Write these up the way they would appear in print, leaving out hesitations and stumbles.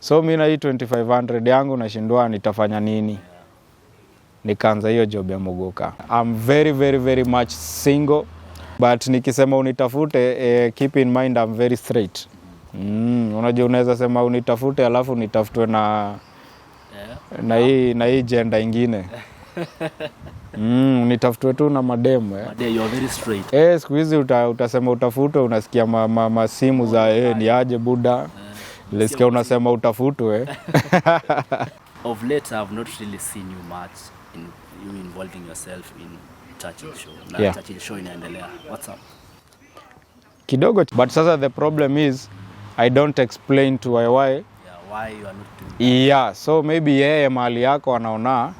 So mimi na hii 2500 yangu nashindwa nitafanya nini. Nikaanza hiyo job ya mogoka. I'm very much single, but nikisema unitafute, keep in mind I'm very straight. Unajua unaweza sema unitafute alafu nitafutwe na hii gender ingine. Unitafutwe tu na mademu. You are very straight. Siku hizi utasema utafutwe, unasikia masimu za ni aje buda. Lesikia unasema utafutwe. Of late I have not really seen you much in you involving yourself in Churchill show. Na Churchill show inaendelea. What's up? Kidogo, but sasa the problem is I don't explain to why why you are not doing that. So maybe yeye mahali yako anaona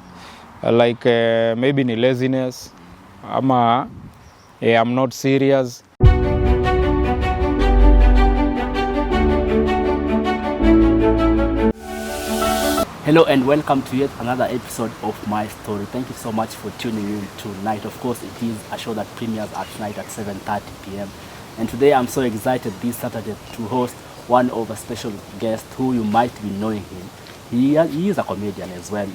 like maybe ni laziness ama I'm not serious. Hello and welcome to yet another episode of My Story. Thank you so much for tuning in tonight. Of course, it is a show that premieres at night at 7:30 p.m. And today I'm so excited this Saturday to host one of a special guest who you might be knowing him. He is a comedian as well.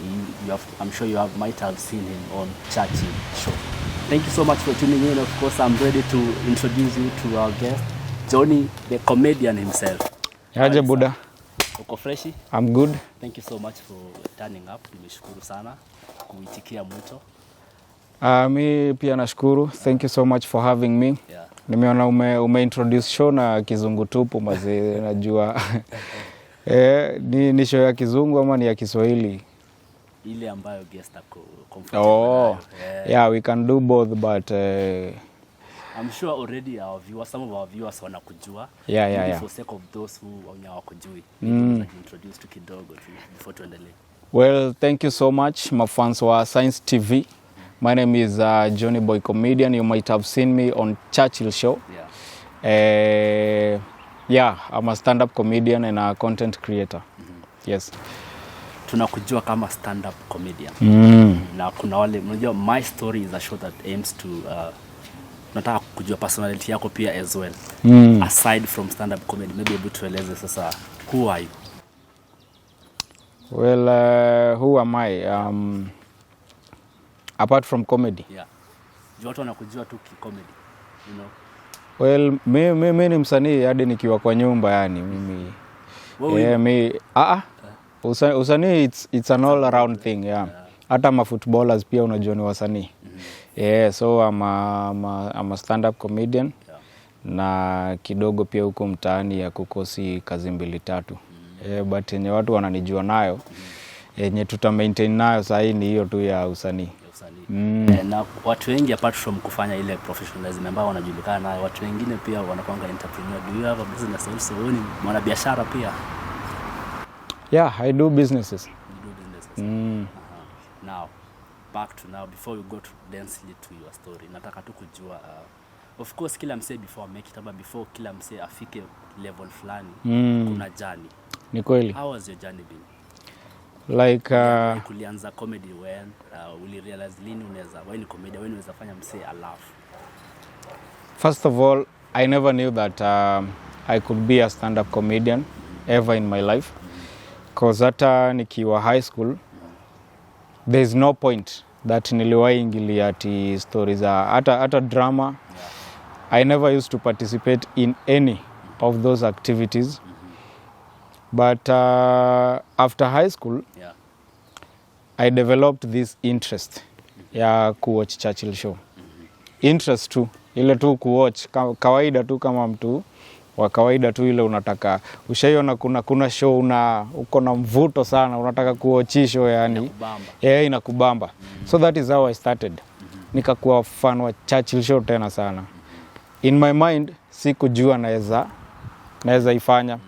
I'm sure you might have seen him on Churchill show. Thank you so much for tuning in. Of course, I'm ready to introduce you to our guest, Johnny, the comedian himself. Yaje buda. Uko freshi? I'm good. Thank you so much for turning up. Nimeshukuru sana kuitikia mwito. Mi pia nashukuru. Thank you so much for having me. Yeah. Nimeona umeintroduce show na kizungu tupu mazee najua. Ni show ya kizungu ama ni ya Kiswahili? Ile ambayo guest ako comfortable. Yeah, we can do both, but I'm sure already some of our viewers wanakujua. Yeah. For sake of those who hawakujui, introduce tu kidogo before tuendelee. Well, thank you so much, my fans wa Science TV. My name is Johnny Boy Comedian. You might have seen me on Churchill show. I'm a stand-up comedian and a content creator. Yes. Tunakujua kama stand-up comedian. Na kuna wale, unajua My Story is a show that aims to nataka kujua personality yako pia as well. Aside from stand-up comedy, maybe able to tueleze sasa, who are you? Well, who am I? Apart from comedy? Yeah. Watu wanakujua tu comedy, you know? Well, mimi ni msanii hadi nikiwa kwa nyumba yani mimi. Usanii it's an all around thing, Hata ma footballers pia unajua ni wasanii. So I'm a stand-up comedian. Na kidogo pia huko mtaani ya kukosi kazi mbili tatu. But yenye watu wananijua nayo, yenye tuta maintain nayo saa hii ni hiyo tu ya usanii. Na watu wengi apart from kufanya ile professionalism ambao wanajulikana nayo, watu wengine pia wanakuanga entrepreneur. Do you have a business also? Wewe ni mwanabiashara pia? Yeah, I do businesses. You do businesses. Now, back to now, before we go to densely to your story, nataka tu kujua, of course kila msee before make it, before kila msee afike level fulani, kuna journey. Ni kweli. How was your journey been? Like kulianza comedy when will realize lini unaweza wewe ni comedian, wewe unaweza fanya msee a laugh? First of all, I never knew that I could be a stand-up comedian ever in my life. Cause hata nikiwa high school, there's no point that niliwahi ingilia ati stories hata drama. I never used to participate in any of those activities. But after high school, I developed this interest ya kuwatch Churchill show. Interest tu, ile tu kuwatch kawaida tu kama mtu wa kawaida tu, ile unataka ushaiona kuna show uko na mvuto sana, unataka kuwatch show yani. Inakubamba. So that is how I started. Nikakuwa fan wa Churchill show tena sana. In my mind sikujua naweza ifanya.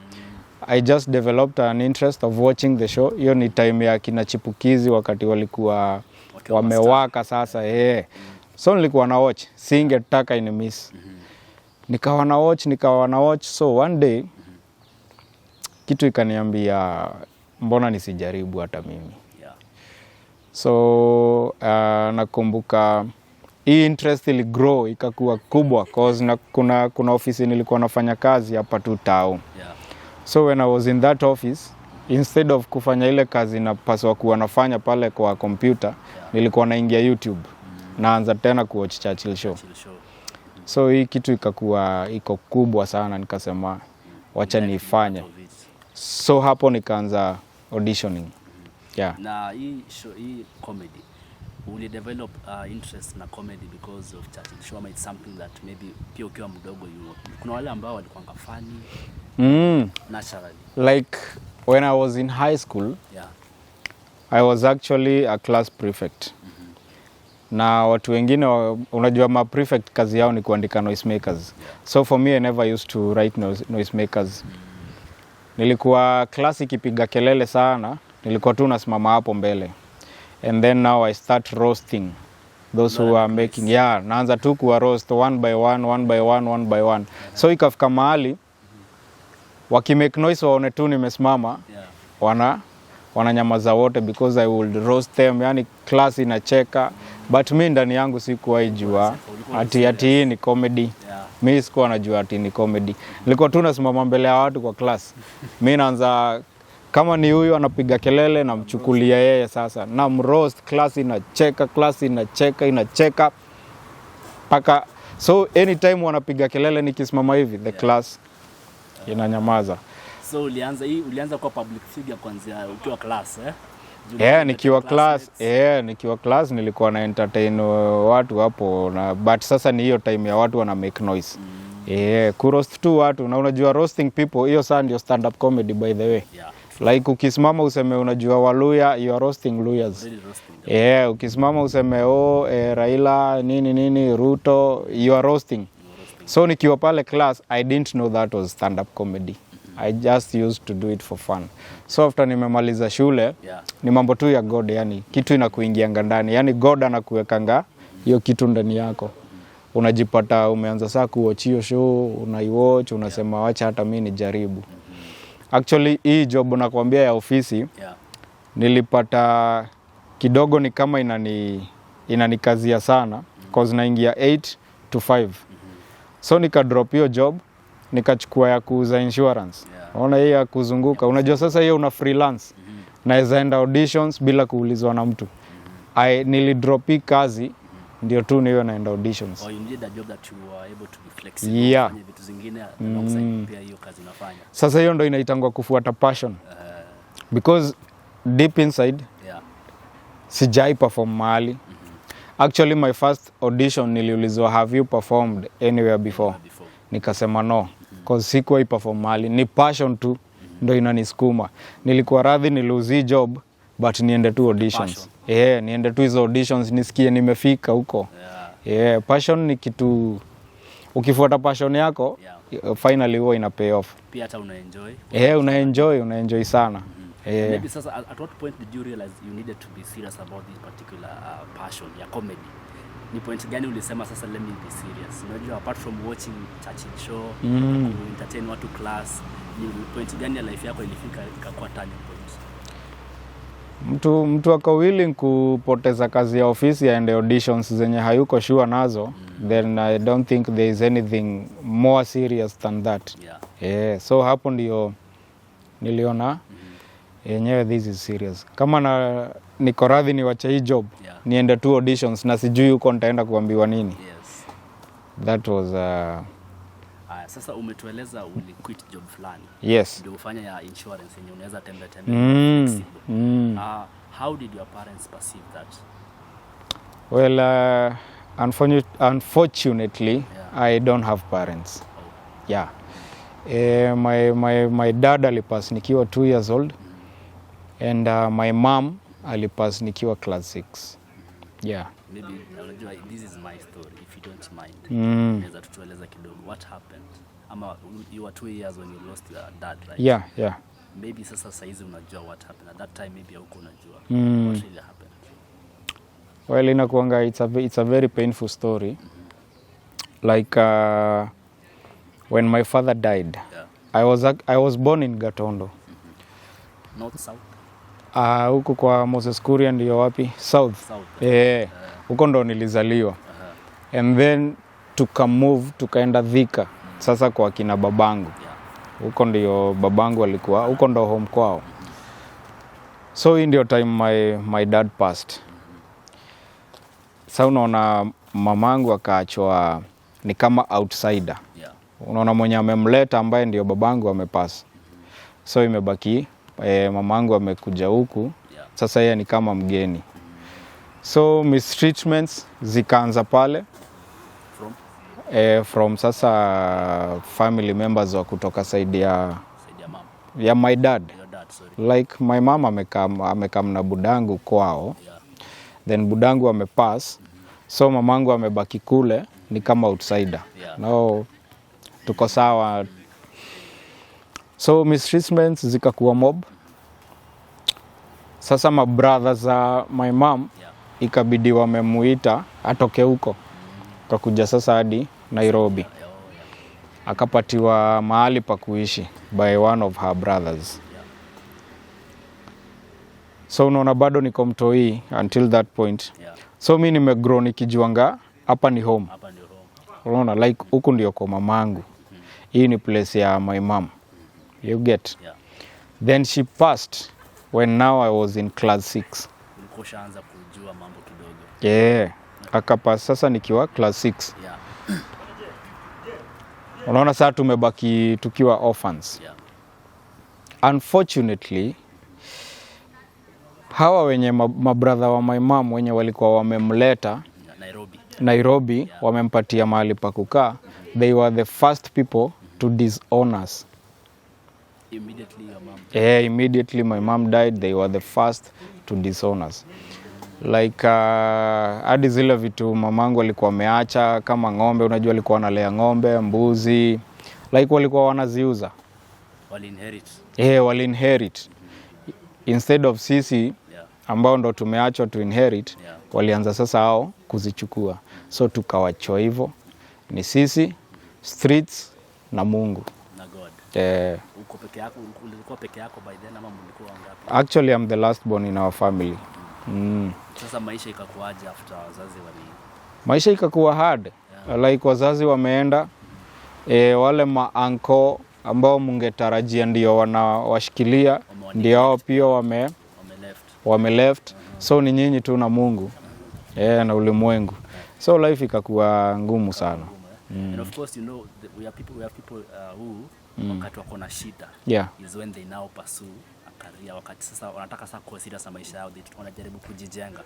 I just developed an interest of watching the show. Hiyo ni time ya kina chipukizi wakati walikuwa wamewaka sasa. So nilikuwa na watch, singetaka ini miss. Nikawa na watch. So one day kitu ikaniambia mbona nisijaribu hata mimi. So nakumbuka hii interest ili grow ikakuwa kubwa cause kuna ofisi nilikuwa nafanya kazi hapa tu town. So when I was in that office, instead of kufanya ile kazi napaswa kuwa nafanya pale kwa computer, nilikuwa naingia YouTube. Naanza tena kuwatch Churchill show. So hii kitu ikakuwa iko kubwa sana, nikasema wacha niifanye. So hapo nikaanza auditioning. Yeah. Na hii comedy, will you develop interest na comedy because of Churchill show, or it's something that maybe pia ukiwa mdogo kuna wale ambao walikuwa funny naturally? Like when I was in high school, I was actually a class prefect. Na watu wengine unajua ma prefect kazi yao ni kuandika noisemakers. So for me I never used to write noisemakers. Nilikuwa class ikipiga kelele sana, nilikuwa tu nasimama hapo mbele. And then now I start roasting those who are making. Naanza tu kuwa roast one by one. So ikafika mahali wakimake noise waone tu nimesimama, wananyamaza wote because I would roast them. Yani class inacheka, but mimi ndani yangu sikuwahi jua ati hii ni comedy. Mimi sikuwa najua ati ni comedy. Nilikuwa tu nasimama mbele ya watu kwa class. Mimi naanza kama ni huyu anapiga kelele na mchukulia yeye sasa. Na mroast, class inacheka. Paka so anytime wanapiga kelele nikisimama hivi, the class inanyamaza. So ulianza kwa public figure kwanza ukiwa class nikiwa class nilikuwa na entertain watu hapo but sasa ni hiyo time ya watu wana make noise. Kuroast tu watu, na unajua roasting people hiyo sana ndio stand up comedy by the way. Like ukisimama useme unajua Waluya, you are roasting Luyas. Ukisimama useme Raila nini Ruto, you are roasting. So nikiwa pale class I didn't know that was stand up comedy. I just used to do it for fun. So after nimemaliza shule, ni mambo tu ya God, yani kitu inakuingianga ndani. Yani God anakuwekanga hiyo kitu ndani yako. Unajipata umeanza saa kuwatch hiyo show, unaiwatch, unasema wacha hata mimi nijaribu. Actually hii job nakwambia ya ofisi, nilipata kidogo ni kama inanikazia sana because naingia 8 to 5. So nika drop hiyo job, nikachukua ya kuuza insurance. Unaona hii ya kuzunguka. Unajua sasa hiyo una freelance. Naweza enda auditions bila kuulizwa na mtu. Nilidrop hii kazi ndio tu niwe naenda auditions. You need a job that you are able to be flexible. Kufanya vitu zingine alongside pia hiyo kazi unafanya. Sasa hiyo ndio inaitangwa kufuata passion. Because deep inside sijai perform mahali. Actually my first audition niliulizwa, have you performed anywhere before? Nikasema no, because sikuwahi perform mahali. Ni passion tu ndio inanisukuma. Nilikuwa radhi niluzi job but niende tu auditions. Niende tu hizo auditions nisikie nimefika huko. Passion ni kitu, ukifuata passion yako finally huwa ina pay off. Pia hata unaenjoy. Unaenjoy sana. Maybe sasa at what point did you realize you needed to be serious about this particular passion ya comedy? Ni point gani ulisema sasa let me be serious? Unajua apart from watching Churchill show, entertain watu class, ni point gani ya life yako ilifika ikakuwa turning point? Mtu ako willing kupoteza kazi ya ofisi aende auditions zenye hayuko sure nazo, then I don't think there is anything more serious than that. So hapo ndio niliona yenyewe this is serious. Kama niko radhi niwache hii job, niende tu auditions na sijui huko nitaenda kuambiwa nini. That was sasa umetueleza quit job fulani. Ndio ufanya ya insurance yenye unaweza tembea. How did your parents perceive that? Well, unfortunately, I don't have parents. My dad alipass nikiwa 2 years old, and my mom alipass nikiwa class 6. Maybe this is my story if you don't mind. Naweza tutueleza kidogo what happened? Ama you were 2 years when you lost your dad, right? Yeah. Maybe sasa saizi unajua what happened. At that time maybe hauko unajua what really happened. Well, inakuanga it's a very painful story. Like when my father died, I was born in Gatondo. North South? Huko kwa Moses Kuria ndio wapi? South. Huko ndo nilizaliwa. And then tukaenda Thika. Sasa kwa kina babangu. Huko ndio babangu alikuwa, huko ndo home kwao. So in your time my dad passed. Sasa unaona mamangu akaachwa ni kama outsider. Yeah. Unaona mwenye amemleta ambaye ndio babangu amepass. So imebaki mamangu amekuja huku. Yeah. Sasa yeye ni kama mgeni. So mistreatments zikaanza pale. From sasa family members wa kutoka side ya mom. Ya my dad. Your dad, sorry. Like my mom amekam na budangu kwao. Yeah. Then budangu amepass. So mamangu amebaki kule ni kama outsider. Yeah. No, tuko sawa. So mistreatments zikakuwa mob. Sasa my brothers za my mom, Yeah. ikabidi wamemuita atoke huko. Kakuja sasa hadi Nairobi. Yeah. Akapatiwa mahali pa kuishi by one of her brothers. Yeah. So unaona bado niko mtoi until that point. Yeah. So mimi nimegrow nikijuanga hapa ni home. Hapa ndio home. Unaona like huku ndio kwa mamangu. Hii ni place ya my mom. You get? Yeah. Then she passed when now I was in class 6. Ulikuwa ushaanza kujua mambo kidogo. Yeah. Akapass sasa nikiwa class 6. Yeah. Unaona sasa tumebaki tukiwa orphans. Yeah. Unfortunately, hawa wenye mabrother wa my mom wenye walikuwa wamemleta Nairobi, yeah. Wamempatia mahali pa kukaa. They were the first people to disown us. Immediately your mom? Immediately my mom died, they were the first to disown us. Like hadi zile vitu mamangu alikuwa ameacha kama ng'ombe, unajua alikuwa analea ng'ombe, mbuzi, like walikuwa wanaziuza. Wali inherit. Instead of sisi, yeah, ambao ndo tumeachwa to inherit, yeah, walianza sasa hao kuzichukua. So tukawachwa hivyo. Ni sisi, streets na Mungu. Na God. Uko peke yako, ulikuwa peke yako by then ama mlikuwa wangapi? Actually I'm the last born in our family. Sasa maisha ikakuaje after wazazi Maisha ikakuwa hard. Yeah. Like wazazi wameenda, wale maanko ambao mungetarajia ndio wanawashikilia, ndio hao pia wame left. So ni nyinyi tu na Mungu. Na ulimwengu. So life ikakuwa ngumu sana. And of course, you know, we have people who wakati wako na shida, yeah, is when they now pursue a career. Wakati sasa wanataka sasa kuwa serious na maisha yao, they wanajaribu kujijenga.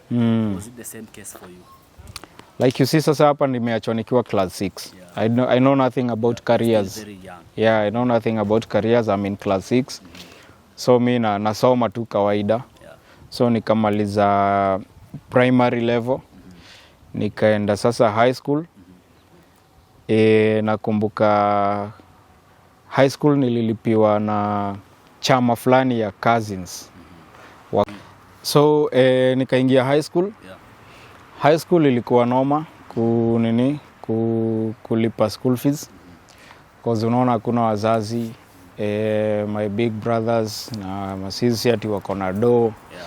Was it the same case for you? Like you see, sasa hapa nimeachwa nikiwa class 6. Yeah. I know nothing about careers. Very young. Yeah, I know nothing about careers. I'm in class 6. So mimi nasoma tu kawaida. Yeah. So nikamaliza primary level. Nikaenda sasa high school. Nakumbuka high school nililipiwa na chama fulani ya cousins. So nikaingia high school. Yeah. High school ilikuwa noma kulipa school fees. Cause unaona hakuna wazazi, my big brothers na masisi ati wako na do. Yeah.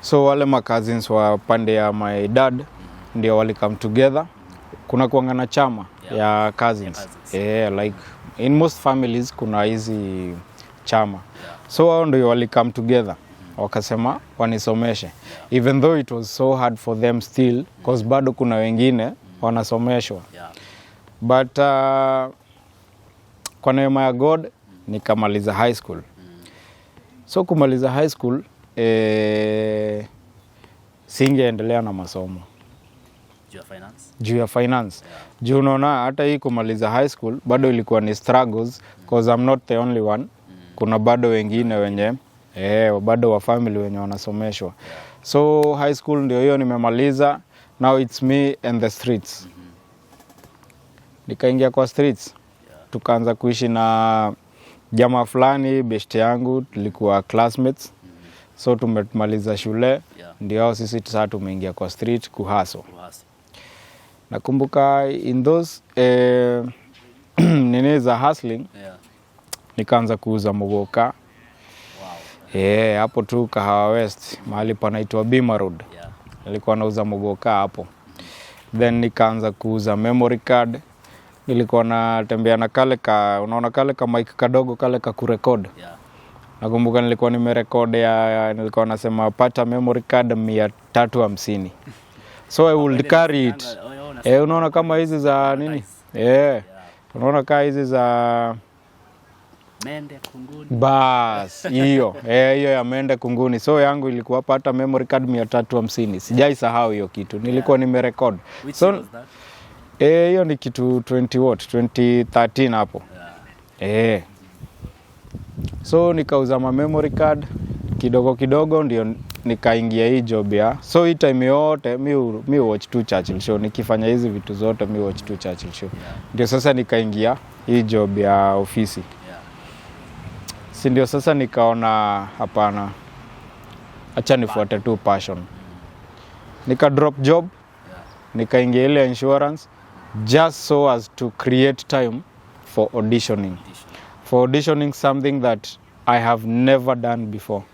So wale ma cousins wa pande ya my dad ndio wali come together. Kuna kuangana chama, yeah, ya cousins. Like in most families kuna hizi chama. Yeah. So wao ndio wali come together. Wakasema wanisomeshe. Yeah. Even though it was so hard for them still, cause bado kuna wengine wanasomeshwa. Yeah. But kwa neema ya God nikamaliza high school. So kumaliza high school singeendelea na masomo. Juu ya finance. Yeah. Juu unaona hata hii kumaliza high school bado ilikuwa ni struggles, cause I'm not the only one. Kuna bado wengine wenye bado wa family wenye wanasomeshwa. Yeah. So high school ndio hiyo nimemaliza. Now it's me and the streets. Nikaingia kwa streets. Yeah. Tukaanza kuishi na jamaa fulani, best yangu, tulikuwa classmates. So tumemaliza shule. Yeah. Ndio sisi sasa tumeingia kwa street kuhaso. Nakumbuka in those nini za hustling. Yeah. Nikaanza kuuza mogoka. Wow. Hapo tu Kahawa West, mahali panaitwa Bima Road. Yeah. Nilikuwa nauza mogoka hapo. Then nikaanza kuuza memory card. Nilikuwa natembea na unaona kale ka mic kadogo kale ka kurecord. Yeah. Nakumbuka nilikuwa nimerekodi nilikuwa nasema pata memory card 350. So I would carry it. Unaona kama hizi za nini? Unaona kama hizi za mende kunguni. Bas, hiyo ya mende kunguni. So yangu ilikuwa pata memory card 350. Sijaisahau hiyo kitu. Nilikuwa nimerecord. So hiyo ni kitu 2013 hapo. So nikauza memory card kidogo ndio nikaingia hii job ya. So hii time yote mi watch tu Churchill show. Nikifanya hizi vitu zote mi watch tu Churchill show. Ndio sasa nikaingia hii job ya ofisi. Si ndio sasa nikaona hapana, acha nifuate tu passion. Nika drop job, nikaingia ile insurance just so as to create time for auditioning. For auditioning something that I have never done before.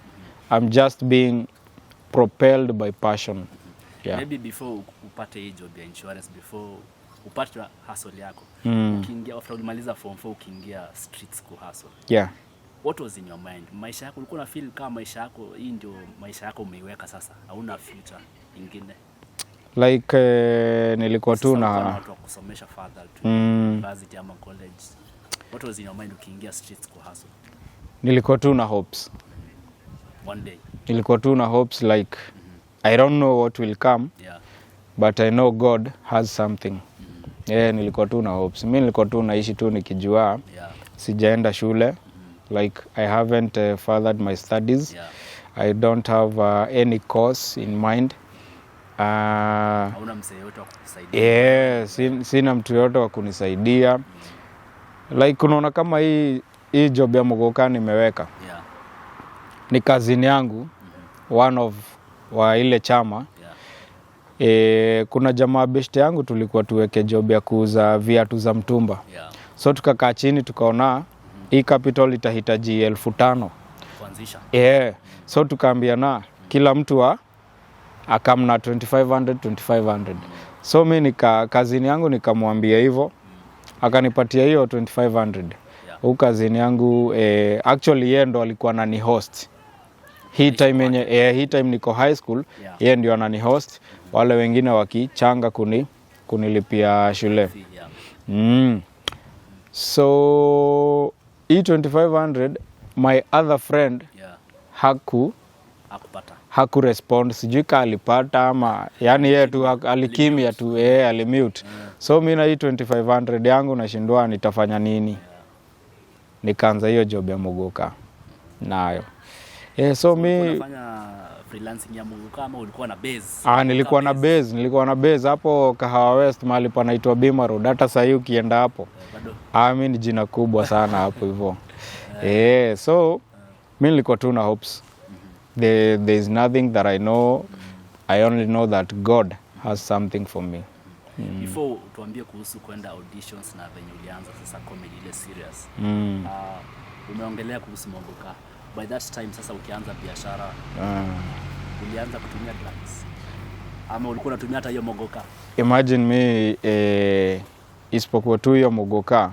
I'm just being propelled by passion. Maybe before upate hii job ya insurance, before upate hustle yako, ukiingia after ulimaliza form 4 ukiingia streets ku hustle. What was in your mind? Maisha yako ulikuwa na feel kama maisha yako hii ndio maisha yako umeiweka sasa, hauna future ingine? Like nilikuwa tu na watu wa kusomesha further to university ama college. What was in your mind ukiingia streets ku hustle? Nilikuwa tu na hopes. One day. Nilikuwa tu na hopes like I don't know what will come. But I know God has something. Nilikuwa tu na hopes. Mimi nilikuwa tu naishi tu nikijua sijaenda shule. Like I haven't furthered my studies. I don't have any course in mind. Hauna msee yote wa kukusaidia? Sina mtu yote wa kunisaidia. Like unaona kama hii job ya mogoka nimeweka. Ni kazini yangu, one of wa ile chama. Kuna jamaa best yangu tulikuwa tuweke job ya kuuza viatu za mtumba. So tukakaa chini tukaona hii capital itahitaji 1500 kuanzisha. So tukaambiana kila mtu akamna 2500. So mimi kazini yangu nikamwambia hivyo, akanipatia hiyo 2500. Kazini yangu actually yeye ndo alikuwa anani host. Hii time niko high school, yeye ndio anani host, wale wengine wakichanga kunilipia shule. So hii 2500 my other friend haku respond, sijui ka alipata ama yani yeye tu alikimia tu alimute. So mimi na hii 2500 yangu nashindwa nitafanya nini. Nikaanza hiyo job ya mogoka nayo. So mimi unafanya freelancing ya mogoka ama ulikuwa na base? Nilikuwa na base hapo Kahawa West mahali panaitwa Bima Road. Hata sasa hiyo ukienda hapo mimi ni jina kubwa sana hapo hivyo. So mimi nilikuwa tu na hopes. There is nothing that I know. I only know that God has something for me. Before tuambie kuhusu kwenda auditions na venye ulianza sasa comedy ile serious. Umeongelea kuhusu mogoka. By that time sasa ukianza biashara, ulianza kutumia drugs ama ulikuwa unatumia hata hiyo mogoka? Imagine me isipokuwa tu hiyo mogoka,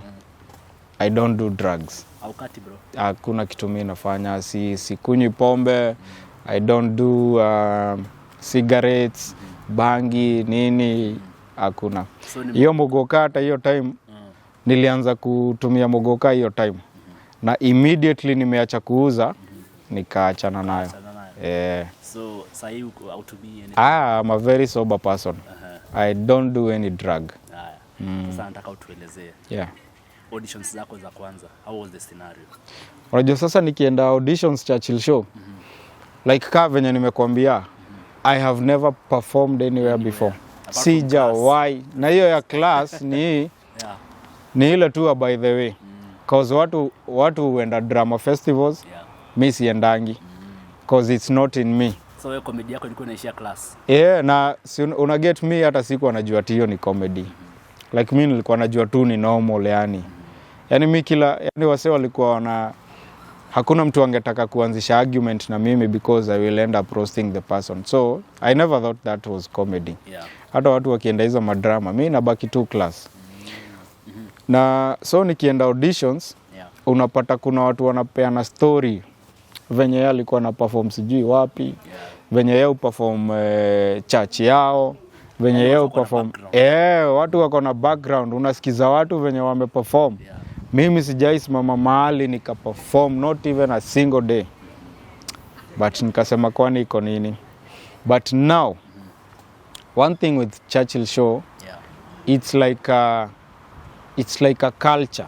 I don't do drugs. Haukati bro? Hakuna kitu mimi nafanya, sikunywi pombe. I don't do cigarettes, bangi, nini, hakuna. Hiyo mogoka hata hiyo time nilianza kutumia mogoka hiyo time. Na immediately nimeacha kuuza, nikaachana nayo. So sahi uko out to be any? I'm a very sober person. I don't do any drug. Sasa nataka utuelezee. Auditions zako za kwanza, how was the scenario? Unajua sasa nikienda auditions Churchill show, like ka venye nimekuambia, I have never performed anywhere before. Sijawahi. Na hiyo ya class ni ile tu by the way. Cause watu huenda drama festivals, mimi siendangi. Cause it's not in me. So wewe comedy yako ilikuwa inaishia class? Na una get me hata siku anajua hiyo ni comedy. Like mimi nilikuwa najua tu ni normal yani. Yani mimi yani wase walikuwa hakuna mtu angetaka kuanzisha argument na mimi because I will end up roasting the person. So I never thought that was comedy. Hata watu wakienda hizo madrama, mimi nabaki tu class. Na so nikienda auditions, unapata kuna watu wanapeana story venye yeye alikuwa na perform sijui wapi, venye yeye uperform church yao, venye yeye uperform watu wako na background, unasikiza watu venye wameperform. Mimi sijaisimama mahali nikaperform not even a single day. But nikasema kwani iko nini? But now one thing with Churchill show, it's like a culture,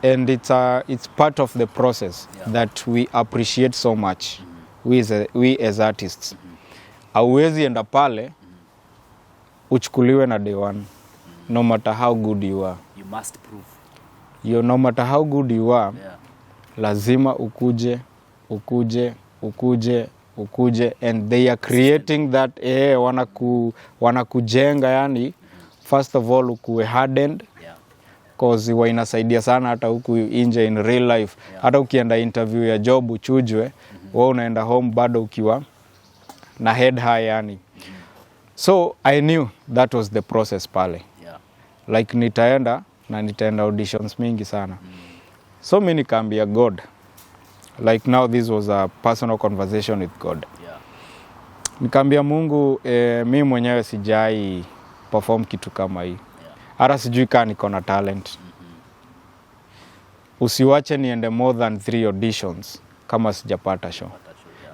and it's part of the process that we appreciate so much. We as artists. Hauwezi enda pale uchukuliwe na day one. No matter how good you are. You must prove. No matter how good you are, lazima ukuje, and they are creating that wanakujenga yani. First of all ukuwe hardened, cause inasaidia sana hata huku nje in real life. Hata ukienda interview ya job uchujwe, wewe unaenda home bado ukiwa na head high yani. So I knew that was the process pale. Like nitaenda auditions mingi sana. So mimi nikaambia God, like now this was a personal conversation with God. Nikaambia Mungu, mimi mwenyewe sijai perform kitu kama hii. Hata sijui kama niko na talent. Usiwache niende more than 3 auditions kama sijapata show.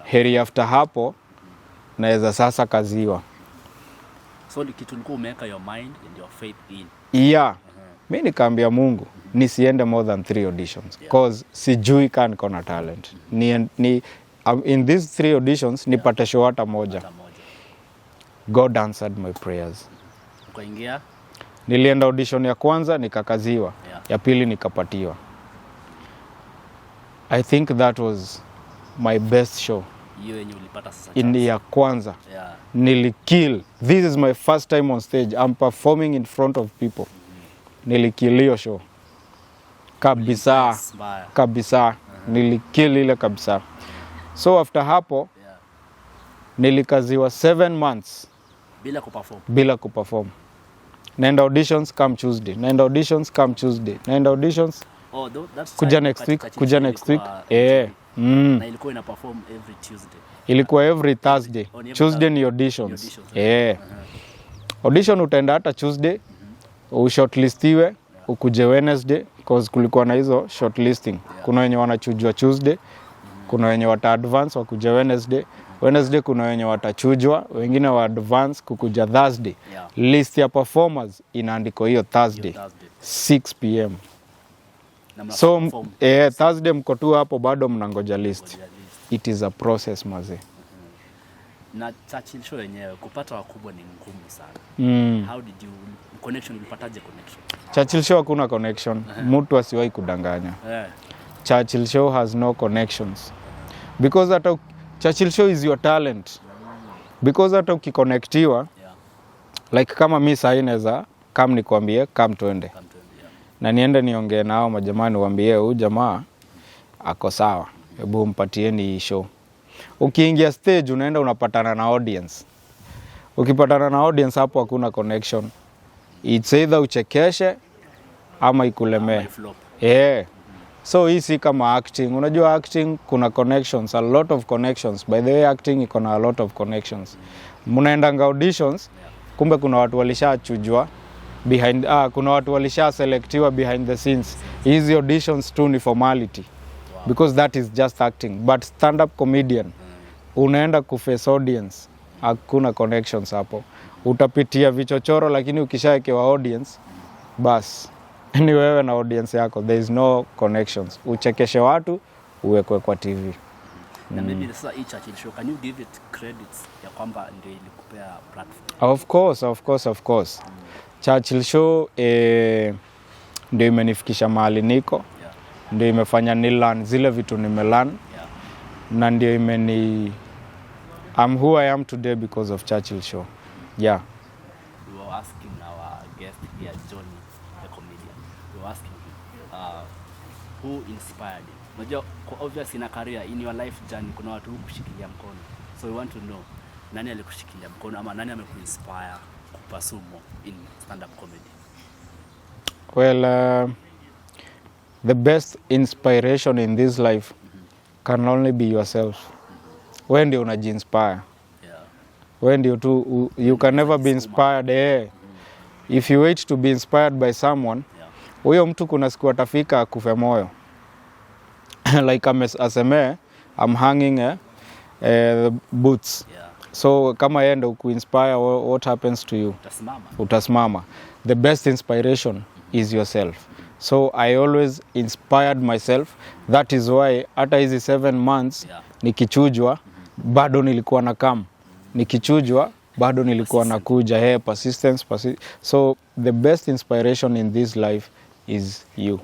Heri after hapo naweza sasa kaziwa. So kitu ulikuwa umeweka your mind and your faith in. Mimi nikaambia Mungu nisiende more than 3 auditions cause sijui kama niko na talent. In these 3 auditions nipate show hata moja. God answered my prayers. Ukaingia? Nilienda audition ya kwanza nikakaziwa, ya pili nikapatiwa. I think that was my best show. Hiyo yenye ulipata sasa. Ya kwanza. Nilikill. This is my first time on stage. I'm performing in front of people. Nilikill hiyo show. Kabisa. Nilikill ile kabisa. So after hapo nilikaziwa 7 months bila kuperform. Naenda auditions come Tuesday. Naenda auditions. Oh, that's kuja next week. Na ilikuwa ina perform every Tuesday. Ilikuwa every Thursday. Tuesday ni auditions. Audition utaenda hata Tuesday, ushortlistiwe, ukuje Wednesday cause kulikuwa na hizo shortlisting. Kuna wenye wanachujwa Tuesday, kuna wenye wata advance wakuje Wednesday. Wednesday kuna wenye watachujwa, wengine wa advance kukuja Thursday. List ya performers inaandikwa hiyo Thursday 6 PM. So Thursday mko tu hapo bado mnangoja list. It is a process maze. Na Churchill show yenyewe kupata wakubwa ni ngumu sana. How did you connection, ulipataje connection? Churchill show hakuna connection. Mtu asiwahi kudanganya. Churchill show has no connections. Because hata Churchill show is your talent. Because hata ukiconnectiwa like kama mimi sasa inaweza kama nikwambie kama twende. Na niende niongee nao majamani waambie huyu jamaa ako sawa. Hebu mpatieni show. Ukiingia stage unaenda unapatana na audience. Ukipatana na audience hapo hakuna connection. It's either uchekeshe ama ikulemee. So hii si kama acting. Unajua acting kuna connections, a lot of connections. By the way acting iko na a lot of connections. Mnaenda auditions, kumbe kuna watu walishachujwa behind, kuna watu walisha selectiwa behind the scenes. Hizi auditions tu ni formality. Because that is just acting. But stand up comedian unaenda kuface audience, hakuna connections hapo. Utapitia vichochoro lakini ukishaekewa audience bas ni wewe na audience yako. There is no connections. Uchekeshe watu uwekwe kwa TV. Na maybe sasa hii Churchill show, can you give it credits ya kwamba ndio ilikupea platform? Of course. Churchill show ndio imenifikisha mahali niko. Ndio imefanya ni learn zile vitu nimelearn. Na ndio I'm who I am today because of Churchill show. We were asking our guest here, Johnny, the comedian. We were asking him, who inspired you? Unajua, obviously in a career, in your life journey, kuna watu kushikilia mkono. So we want to know, nani alikushikilia mkono ama nani amekuinspire kupursue more in stand-up comedy? Well, the best inspiration in this life can only be yourself. Wewe ndio unajiinspire. Yeah. Wewe ndio tu, you can never be inspired. If you wait to be inspired by someone, huyo mtu kuna siku atafika akufe moyo. Like aseme, I'm hanging the boots. Yeah. So kama yeye ndio kuinspire, what happens to you? Utasimama. The best inspiration is yourself. So I always inspired myself. That is why hata hizi 7 months nikichujwa bado nilikuwa na come. Nikichujwa bado nilikuwa nakuja. Persistence. So the best inspiration in this life is you.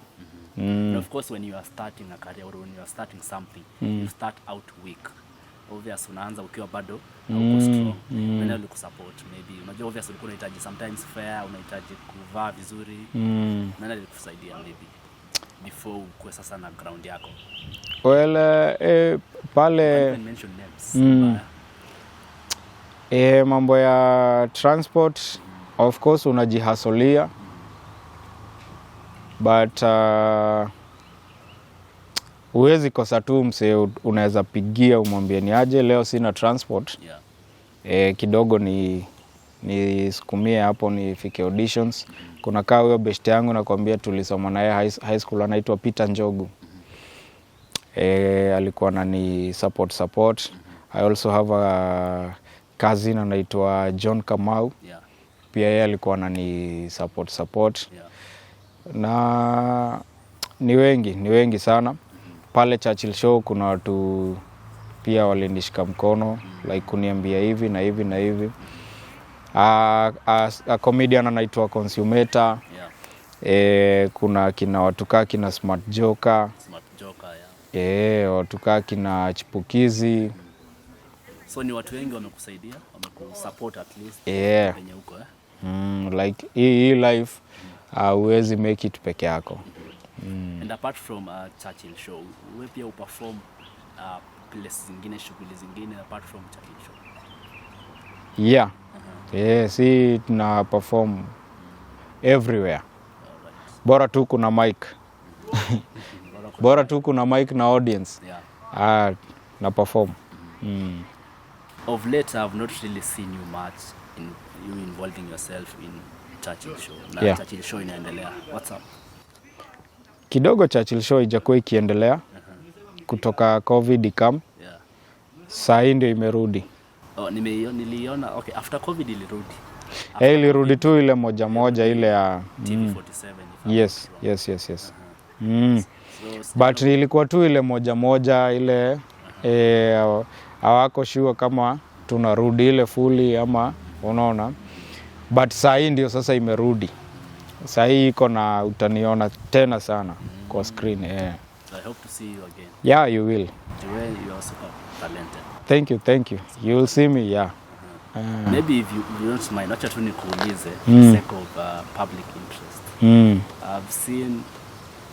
And of course, when you are starting a career or when you are starting something, you start out weak. Obviously, unaanza ukiwa bado uko strong. Nani alikusupport? Maybe unajua obviously ulikuwa unahitaji sometimes fair, unahitaji kuvaa vizuri. Nani alikusaidia maybe before ukue sasa na ground yako? Well, pale mention names. Mambo ya transport, of course unajihasolia. But uwezi kosa tu mse unaweza pigia umwambie ni aje leo sina transport. Kidogo ni sukumie hapo nifike auditions. Kuna kaa huyo best yangu nakwambia tulisoma na yeye high school anaitwa Peter Njogu. Alikuwa anani support. I also have a cousin anaitwa John Kamau. Pia yeye alikuwa anani support. Na ni wengi sana. Pale Churchill show kuna watu pia walinishika mkono like kuniambia hivi na hivi na hivi. A comedian anaitwa Consumator. Kuna kina watu kaa kina Smart Joker. Watu kaa kina Chipukizi. So ni watu wengi wamekusaidia, wamekusupport at least penye huko like hii life huwezi make it peke yako. And apart from Churchill show, wewe pia uperform places zingine, shughuli zingine apart from Churchill show? Si tuna perform everywhere. Bora tu kuna mic. Bora tu kuna mic na audience. Na perform. Of late I've not really seen you much in you involving yourself in Churchill show. Na Churchill show inaendelea. What's up? Kidogo Churchill show ijakuwa ikiendelea kutoka COVID ikam. Saa hii ndio imerudi. Niliona after COVID ilirudi. Ilirudi tu ile moja ile ya TV47. Yes. But ilikuwa tu ile moja ile hawako sure kama tunarudi ile fully ama unaona. But saa hii ndio sasa imerudi. Saa hii iko na utaniona tena sana kwa screen. So I hope to see you again. Yeah, you will. You are super talented. Thank you. You will see me, Maybe if you don't mind, acha tu nikuulize for sake of public interest. I've seen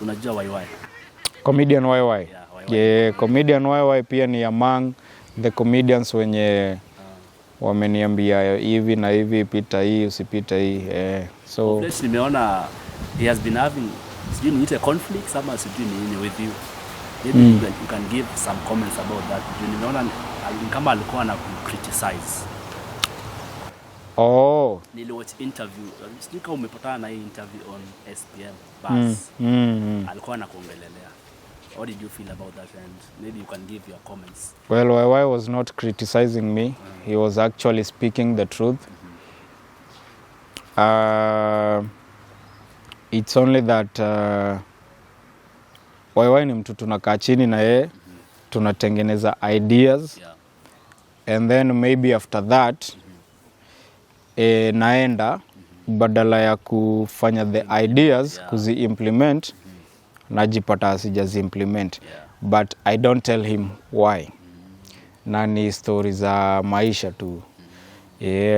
unajua YY. Comedian YY. Comedian YY pia ni among the comedians wenye wameniambia hivi na hivi, pita hii usipita hii. So nimeona he has been having niite conflicts ama sijui nini with you. Maybe you can give some comments about that. Nimeona kama alikuwa na criticize. Niliwatch interview. Sijui kama umepatana na hii interview on SPM bus. Alikuwa anakuongelelea. What did you feel about that, and maybe you can give your comments? Well, YY was not criticizing me. He was actually speaking the truth. It's only that YY ni mtu tunakaa chini na yeye, tunatengeneza ideas, and then maybe after that naenda badala ya kufanya the ideas kuzi-implement, najipata sijazi-implement. But I don't tell him why. Na ni story za maisha tu.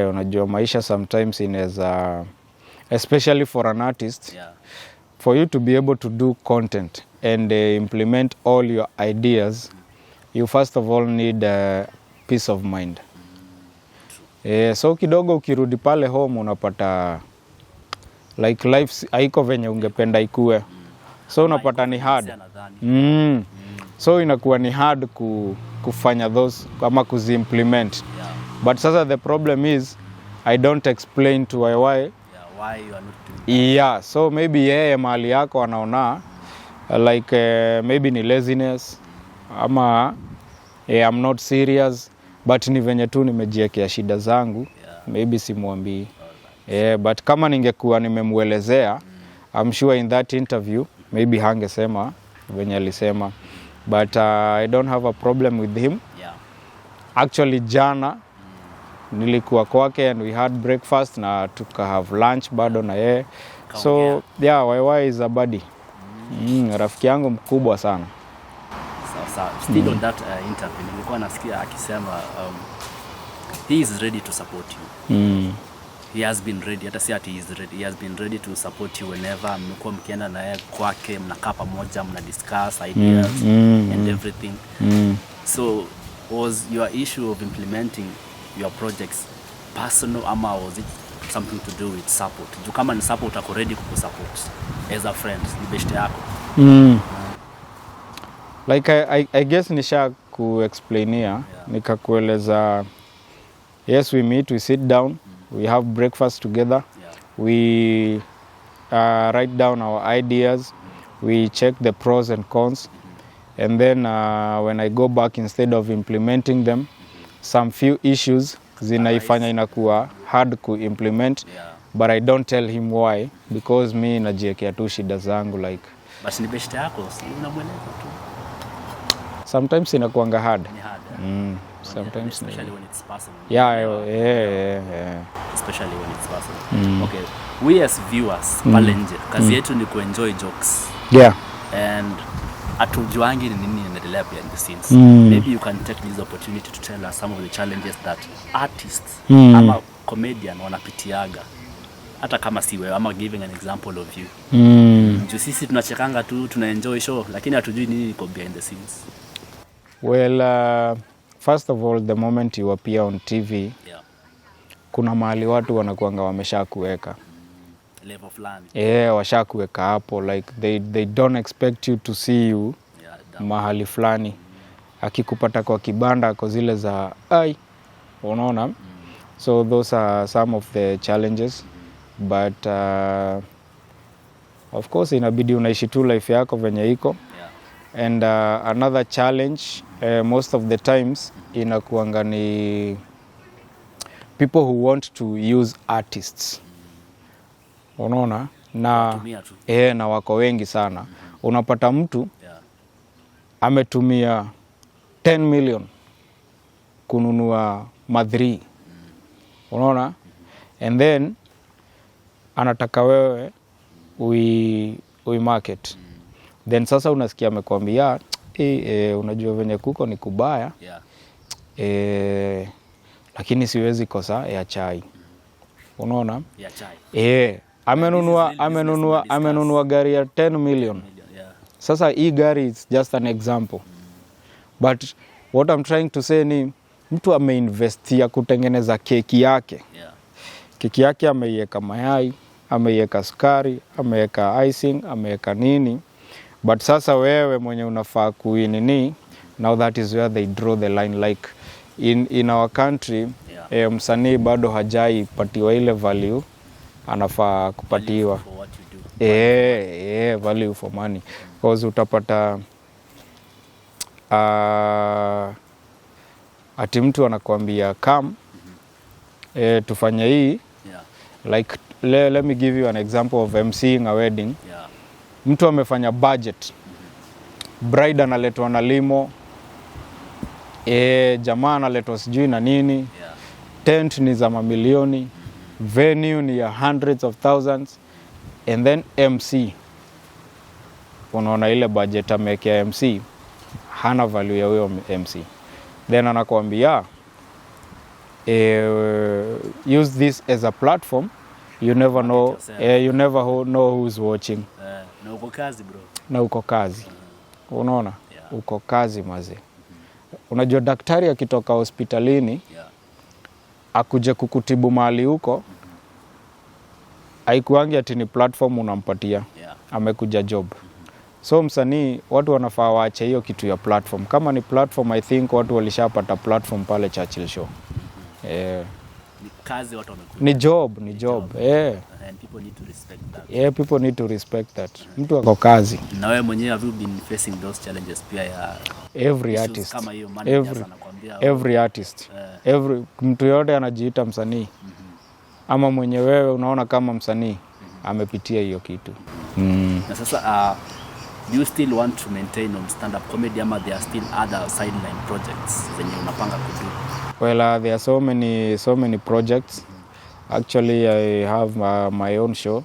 Unajua maisha sometimes inaweza, especially for an artist, for you to be able to do content and implement all your ideas, you first of all need peace of mind. So kidogo ukirudi pale home unapata like life haiko venye ungependa ikue. So unapata ni hard. So inakuwa ni hard kufanya those kama kuziimplement. Yeah. But sasa the problem is I don't explain to why why you are not doing that. Yeah, so maybe yeye mahali yako anaona like maybe ni laziness ama I'm not serious, but ni venye tu nimejiekea shida zangu. Maybe simwambii. But kama ningekuwa nimemuelezea, I'm sure in that interview maybe hangesema venye alisema. But I don't have a problem with him. Actually jana nilikuwa kwake and we had breakfast na tuka have lunch bado na yeye. So yeah, YY is a buddy. Rafiki yangu mkubwa sana. Still on that interview nilikuwa nasikia akisema he is ready to support you. He has been ready, hata si ati he is ready. He has been ready to support you whenever mlikuwa mkienda na yeye kwake, mnakaa pamoja, mna discuss ideas and everything. So was your issue of implementing your projects personal ama was it something to do with support? Juu kama ni support ako ready kukusupport as a friend, ni best yako. Like I guess nisha kuexplainia, nikakueleza yes, we meet, we sit down, we have breakfast together, we write down our ideas, we check the pros and cons, and then when I go back, instead of implementing them, some few issues zinaifanya inakuwa hard ku implement, but I don't tell him why, because me najiekea tu shida zangu like. Basi ni best yako, unamweleza tu. Sometimes inakuanga hard. Ni hard. Sometimes especially when it's personal. Yeah. Especially when it's personal. Okay, we as viewers pale nje kazi yetu ni kuenjoy jokes. Yeah. And atujuangi ni nini inaendelea behind the scenes. Maybe you can take this opportunity to tell us some of the challenges that artists ama comedian wanapitiaga. Hata kama si wewe, ama giving an example of you. Juu sisi tunachekanga tu, tunaenjoy show, lakini hatujui nini iko behind the scenes. Well, first of all, the moment you appear on TV, kuna mahali watu wanakuanga wamesha kuweka. Level fulani. Washa kuweka hapo, like they don't expect you to see you mahali fulani. Akikupata kwa kibanda kwa zile za unaona. So those are some of the challenges, but of course inabidi unaishi tu life yako venye iko. And another challenge most of the times inakuanga ni people who want to use artists. Unaona? Na wako wengi sana. Unapata mtu ametumia 10 million kununua madhri. Unaona? And then anataka wewe ui market. Then sasa unasikia amekwambia unajua venye kuko ni kubaya. Lakini siwezi kosa ya chai. Unaona? Ya chai. Amenunua gari ya 10 million. Sasa hii gari is just an example. But what I'm trying to say ni mtu ameinvestia kutengeneza keki yake. Keki yake ameiweka mayai, ameiweka sukari, ameiweka icing, ameiweka nini. But sasa wewe mwenye unafaa kuinini, now that is where they draw the line. Like in our country, msanii bado hajai patiwa ile value anafaa kupatiwa. Value for money. Because utapata ati mtu anakuambia come tufanye hii. Like let me give you an example of MCing a wedding. Mtu amefanya budget. Bride analetwa na limo. Jamaa analetwa sijui na nini. Tent ni za mamilioni. Venue ni ya hundreds of thousands. And then MC. Unaona ile budget amekea MC. Hana value ya huyo MC. Then anakuambia use this as a platform. You never know, you never know who's watching. Na uko kazi bro. Na uko kazi. Unaona? Uko kazi maze. Unajua daktari akitoka hospitalini akuje kukutibu mahali huko, haikuangi ati ni platform unampatia. Amekuja job. So msanii watu wanafaa waache hiyo kitu ya platform. Kama ni platform, I think watu walishapata platform pale Churchill show. Ni kazi watu wamekuja. Ni job. And people need to respect that. People need to respect that. Mtu ako kazi. Na wewe mwenyewe have you been facing those challenges pia ya every artist? Kama hiyo manager anakuambia every artist. Mtu yote anajiita msanii. Ama mwenye wewe unaona kama msanii amepitia hiyo kitu. Na sasa do you still want to maintain on stand-up comedy ama there are still other sideline projects zenye unapanga kudu? Well, there are so many projects. Actually, I have my own show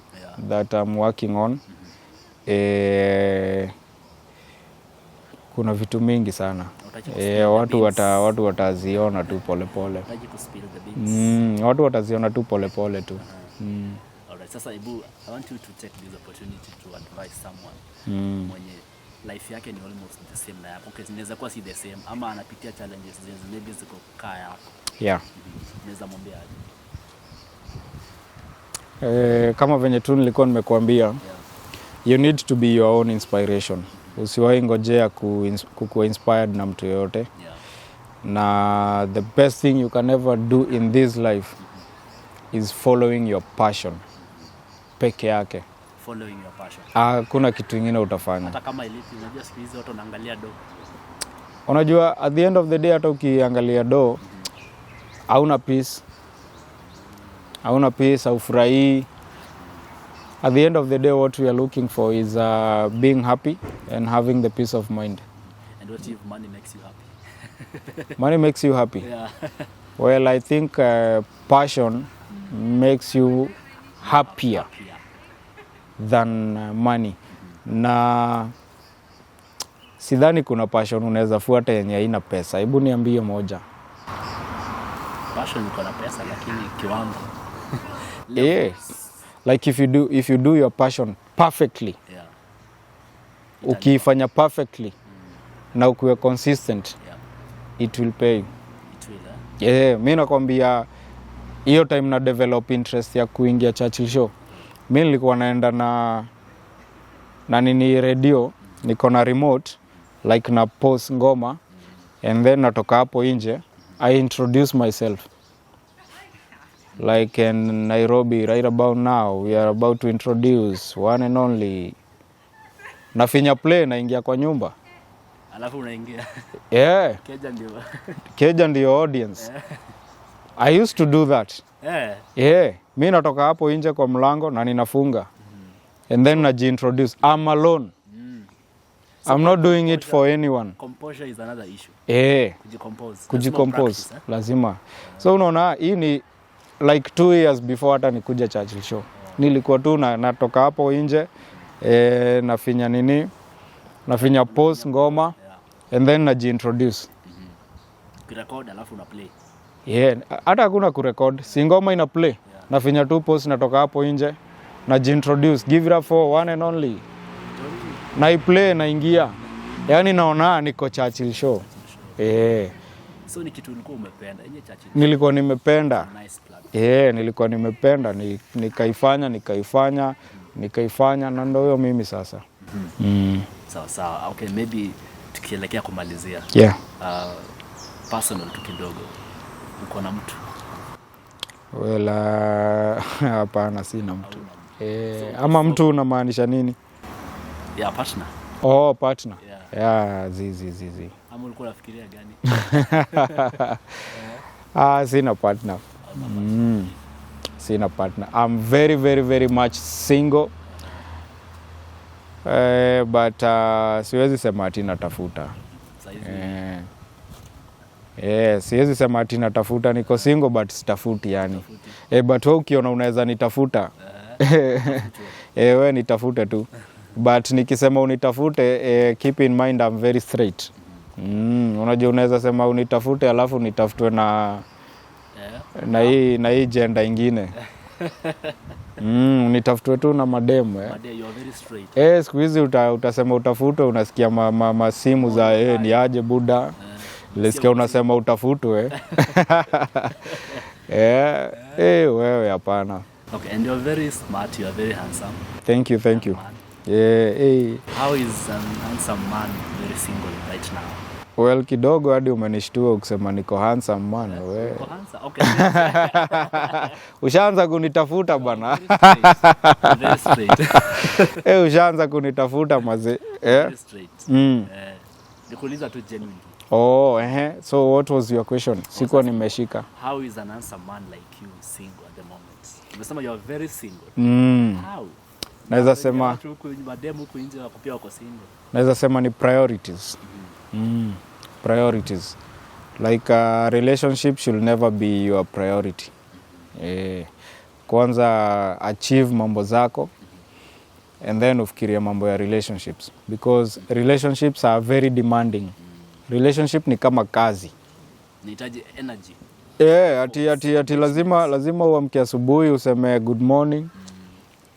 that I'm working on. Kuna vitu mingi sana. Watu wataziona tu polepole. Watu wataziona tu polepole tu. Alright, sasa Ibu, I want you to take this opportunity to advise someone mwenye life yake ni almost the same na yako. Okay, inaweza kuwa si the same ama anapitia challenges maybe ziko kaya yako. Yeah. Unaweza mwambia aje? Kama venye tu nilikuwa nimekuambia, you need to be your own inspiration. Usiwahi ngojea kukuwa inspired na mtu yoyote. Na the best thing you can ever do in this life is following your passion. Peke yake. Following your passion. Kuna kitu kingine utafanya. Hata kama ilipi, unajua siku hizi watu wanaangalia do. Unajua at the end of the day hata ukiangalia do, hauna peace. Hauna peace, haufurahi. At the end of the day what we are looking for is being happy and having the peace of mind. And what if money makes you happy? Money makes you happy? Yeah. Well, I think passion makes you happier than money. Na sidhani kuna passion unaweza fuata yenye haina pesa. Hebu niambie moja. Passion iko na pesa lakini kiwango. Like if you do your passion perfectly. Yeah. Ukifanya perfectly na ukuwe consistent. It will pay. It will. Mimi nakwambia hiyo time na develop interest ya kuingia Churchill show. Mimi nilikuwa naenda na nini radio, niko na remote like na post ngoma and then natoka hapo nje I introduce myself. Like in Nairobi right about now we are about to introduce one and only. Nafinya play naingia kwa nyumba. Alafu unaingia. Keja ndio audience. I used to do that. Mimi natoka hapo nje kwa mlango na ninafunga. And then najiintroduce. I'm alone. So I'm not doing it for anyone. Composure is another issue. Kujicompose. Lazima. So unaona hii ni like 2 years before hata nikuja Churchill show. Nilikuwa tu natoka hapo nje nafinya post ngoma and then najiintroduce. Kurecord alafu una play. Hata hakuna kurecord, si ngoma ina play. Nafinya tu post natoka hapo nje najiintroduce, give it up for one and only. Na i-play naingia. Yaani naona niko Churchill show. So ni kitu ulikuwa umependa yenye Churchill? Nilikuwa nimependa. Nice plan. Nilikuwa nimependa, nikaifanya na ndio hiyo mimi sasa. Sawa. Okay, maybe tukielekea kumalizia. Personal tu kidogo. Uko na mtu? Well, hapana sina mtu. Ama mtu unamaanisha nini? Partner. Partner. Zizi. Ama ulikuwa unafikiria gani? Sina partner. Sina partner. I'm very very very much single. But siwezi sema ati natafuta. Siwezi sema ati natafuta, niko single but sitafuti yani. But wewe ukiona unaweza nitafuta. Wewe nitafute tu. But nikisema unitafute, keep in mind I'm very straight. Unajua unaweza sema unitafute alafu nitafutwe na hii gender ingine. Nitafutwe tu na mademu. You are very straight. Siku hizi utasema utafutwe, unasikia masimu za ni aje buda. Lesikia unasema utafutwe. Wewe hapana. Okay, and you are very smart, you are very handsome. Thank you. How is an handsome man very single right now? Well, kidogo hadi umenishtua ukisema niko handsome man. Niko handsome? Okay. Ushaanza kunitafuta bana. Very straight. Ushaanza kunitafuta maze. Very straight. Nikuuliza tu genuinely. So what was your question? Sikuwa nimeshika. How is an handsome man like you single at the moment? Umesema you are very single. How? Naweza sema mademu huko nje wakupia wako single. Naweza sema ni priorities. Priorities. Like a relationship should never be your priority. Kwanza achieve mambo zako and then ufikirie mambo ya relationships, because relationships are very demanding. Relationship ni kama kazi. Inahitaji energy. Ati lazima uamke asubuhi useme good morning.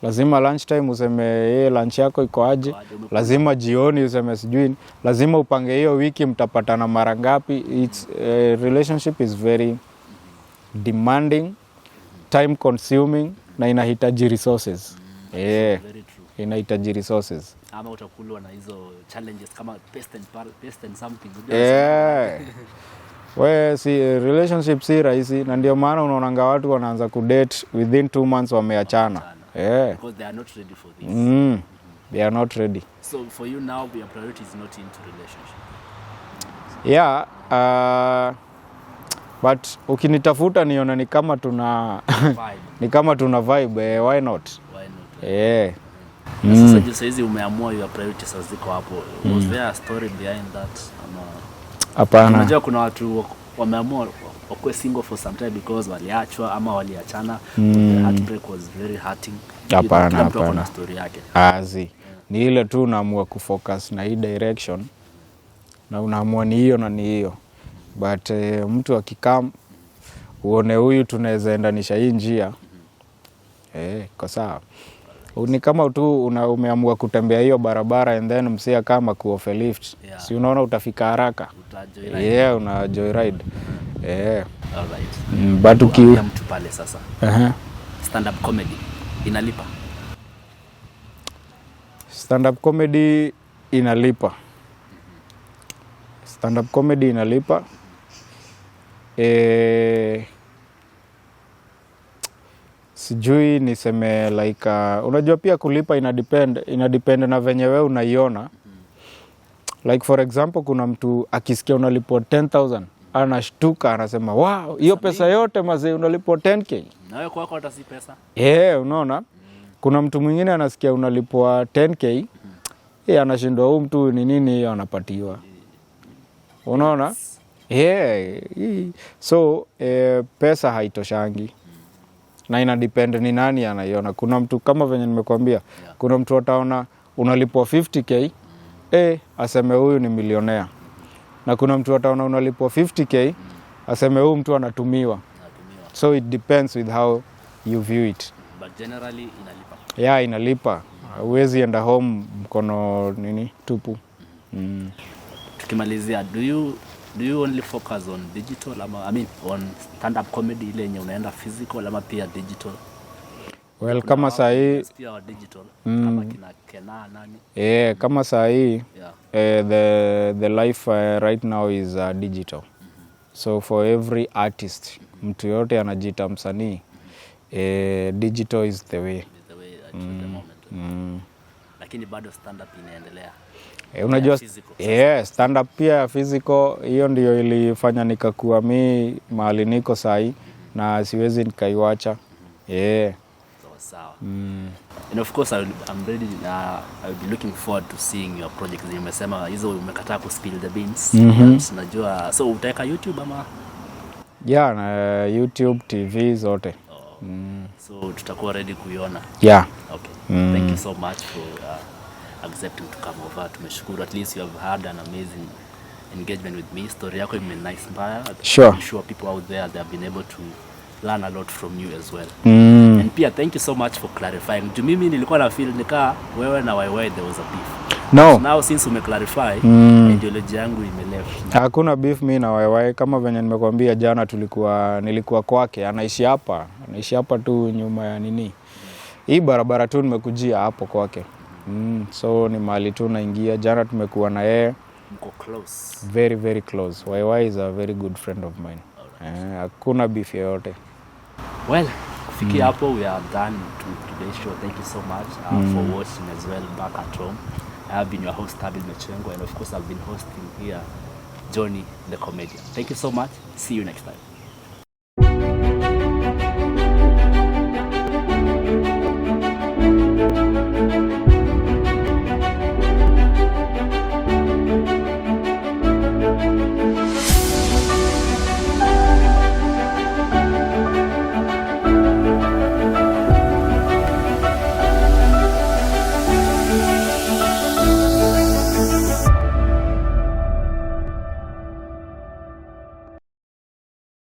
Lazima lunchtime useme lunch yako iko aje. Lazima jioni useme sijui. Lazima upange hiyo wiki mtapatana mara ngapi. Relationship is very demanding, time consuming na inahitaji resources. Very true. Inahitaji resources. Ama utakulwa na hizo challenges kama pest and something. Relationship si rahisi, na ndio maana unaonanga watu wanaanza kudate within 2 months wameachana. Because they are not ready for this. They are not ready. So for you now, your priority is not into relationship. But ukinitafuta niona ni kama tuna ni kama tuna vibe, why not? Sasa jinsi hizi umeamua your priorities ziko hapo. Was there a story behind that? Hapana. Unajua kuna watu wameamua wakuwe single for some time because waliachwa ama waliachana. The heartbreak was very hurting. Hapana. Story yake. Ni ile tu unaamua kufocus na hii direction na unaamua ni hiyo na ni hiyo. But mtu akikam uone huyu tunaweza endanisha hii njia. Kwa sawa. Ni kama tu umeamua kutembea hiyo barabara and then msia kama kuofe lift. Si unaona utafika haraka. Una joyride. Alright. But mtu pale sasa. Stand up comedy inalipa? Stand up comedy inalipa. Stand up comedy inalipa. Sijui niseme like unajua pia kulipa inadepend na venye wewe unaiona. Like for example kuna mtu akisikia unalipwa 10,000 anashtuka anasema wow, hiyo pesa yote mazee unalipwa 10k. Na wewe kwako hata si pesa. Unaona? Kuna mtu mwingine anasikia unalipwa 10k. Anashindwa huyu mtu ni nini hiyo anapatiwa. Unaona? So pesa haitoshangi. Na inadepend ni nani anaiona. Kuna mtu kama venye nimekuambia, kuna mtu ataona unalipwa 50k, aseme huyu ni milionea. Na kuna mtu ataona unalipwa 50k, aseme huyu mtu anatumiwa. So it depends with how you view it. But generally inalipa. Inalipa. Huwezi enda home mkono tupu. Tukimalizia, do you only focus on digital on stand up comedy ile yenye unaenda physical ama pia digital? Well, kama saa hii pia digital kama kina nani? Kama saa hii the life right now is digital. So for every artist, mtu yote anajiita msanii, digital is the way. At the moment. Lakini bado stand up inaendelea. Unajua stand up pia physical, hiyo ndio ilifanya nikakuwa mimi mahali niko sahi na siwezi nikaiacha. Sawa. And of course I'm ready. I'll be looking forward to seeing your projects. Umesema hizo umekataa ku spill the beans. Najua so utaweka YouTube ama? Na YouTube, TV zote. So tutakuwa ready kuiona. Okay. Thank you so much for accepting to come over. Tumeshukuru. At least you have had an amazing engagement with me. Story yako imeninspire. Sure. I'm sure people out there they have been able to learn a lot from you as well. And pia thank you so much for clarifying. Mimi nilikuwa na feel nika wewe na YY there was a beef. No. So now since umeclarify, ideology yangu imeleft. Hakuna beef mimi na YY, kama venye nimekuambia jana nilikuwa kwake, anaishi hapa tu nyuma ya nini. Hii barabara tu nimekujia hapo kwake. So ni mahali tu naingia. Jana tumekuwa na yeye. Mko close. Very, very close. YY is a very good friend of mine. Hakuna beef yoyote. Well, kufikia hapo, we are done to today's show. Thank you so much for watching as well back at home. I have been your host, Tabil Mechengo, and of course I've been hosting here, Johnny the Comedian. Thank you so much. See you next time.